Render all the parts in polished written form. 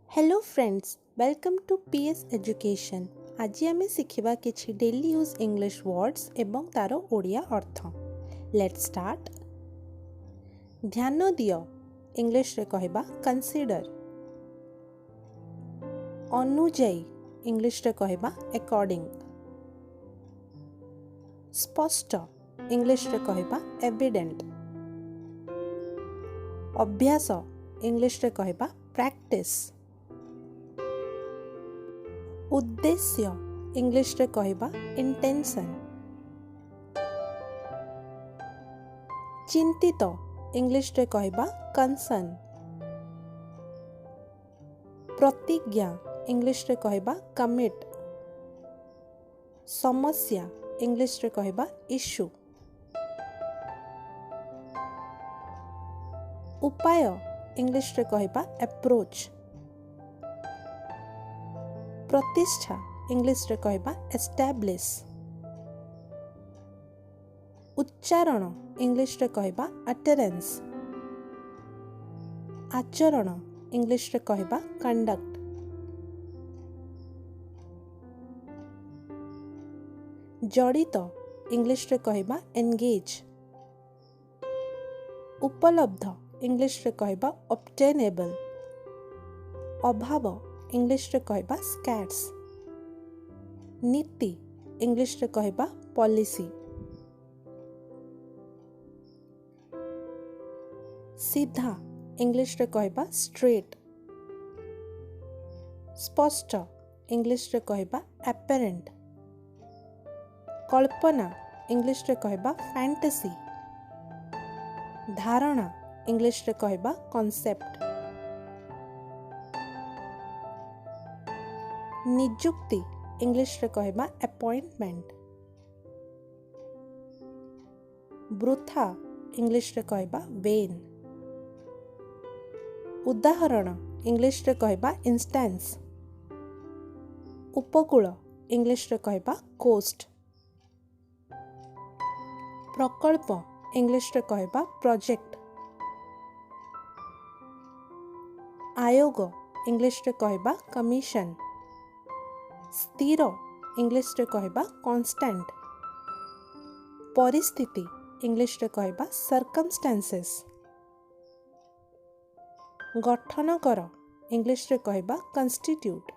Hello friends, welcome to PS education. आज आम शिखा किसी डेली यूज इंग्लिश वर्ड्स एवं तार ओडिया अर्थ। Let's start. ध्यान दियो इंग्लिश रे कहबा कंसीडर। अनुजाई इंग्लिश रे कहबा अकॉर्डिंग। स्पष्ट इंग्लिश रे कहबा एविडेंट। अभ्यास इंग्लिश रे कहबा प्रैक्टिस। उद्देश्य इंग्लिश रे कहबा इंटेंशन। चिंतित इंग्लिश रे कहबा कंसर्न। प्रतिज्ञा इंग्लिश रे कहबा कमिट। समस्या इंग्लिश रे कहबा इश्यू। उपाय इंग्लिश रे कहबा अप्रोच। प्रतिष्ठा इंग्लिश रे कहबा एस्टैब्लिश। उच्चारण इंग्लिश रे कहबा अटरेंस। आचरण इंग्लिश रे कहबा कंडक्ट। जड़ित इंग्लिश रे कहबा एंगेज। उपलब्ध इंग्लिश रे कहबा ऑब्टेनेबल। अभाव इंग्लिश रे कहबा स्कैर्स। नीति इंग्लिश रे कहबा पॉलिसी। सीधा इंग्लिश रे कहबा स्ट्रेट। स्पष्ट इंग्लिश रे कहबा एपेरेंट। कल्पना इंग्लिश रे कहबा फैंटेसी। धारणा इंग्लिश रे कहबा कॉन्सेप्ट। नियुक्ति इंग्लिश रे कहबा अपॉइंटमेंट। वृथा इंग्लिश रे कहबा वेन। उदाहरण इंग्लिश रे कहबा इंस्टेंस। उपकूल इंग्लिश रे कहबा कोस्ट। प्रकल्प इंग्लिश रे कहबा प्रोजेक्ट। आयोग इंग्लिश रे कहबा कमीशन। स्थिर इंग्लिश रे कहबा कांस्टेंट। परिस्थिति इंग्लिश रे कहबा सर्कमस्टेंसेस। गठन कर इंग्लिश रे कहबा कॉन्स्टिट्यूट।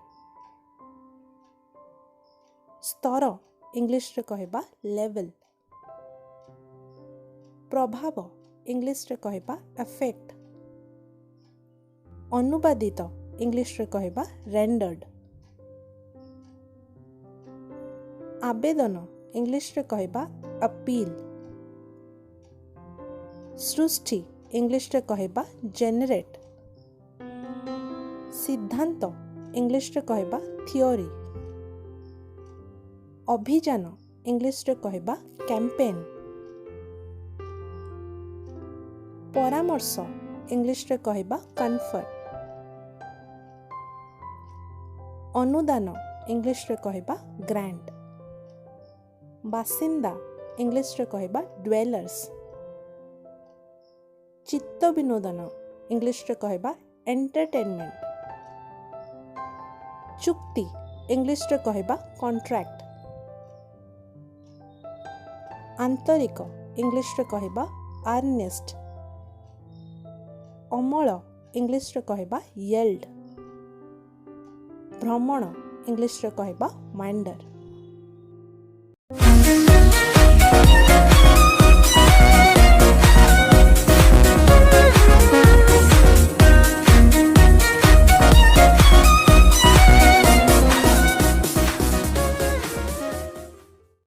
स्तर इंग्लिश रे कहबा लेवल। प्रभाव इंग्लिश रे कहबा अफेक्ट। अनुवादित इंग्लिश रे कहबा रेंडर्ड। आवेदन इंग्लिश रे कहबा अपील। सृष्टि इंग्लिश रे कहबा जेनरेट। सिद्धांत इंग्लिश रे कहबा थियोरी। अभियान इंग्लिश रे कहबा कैंपेन। परामर्श इंग्लिश रे कहबा कन्फर्ट। अनुदान इंग्लिश रे कहबा ग्रांट। बासिंदा इंग्लिश रे कहबा ड्वेलर्स। चित्त विनोदन इंग्लिश रे कहबा एंटरटेनमेंट। चुक्ति इंग्लिश रे कहबा कॉन्ट्रैक्ट। आंतरिक इंग्लिश रे कहबा अर्नेस्ट। अमल इंग्लिश रे कहबा येल्ड। भ्रमण इंग्लिश रे कहबा वांडर।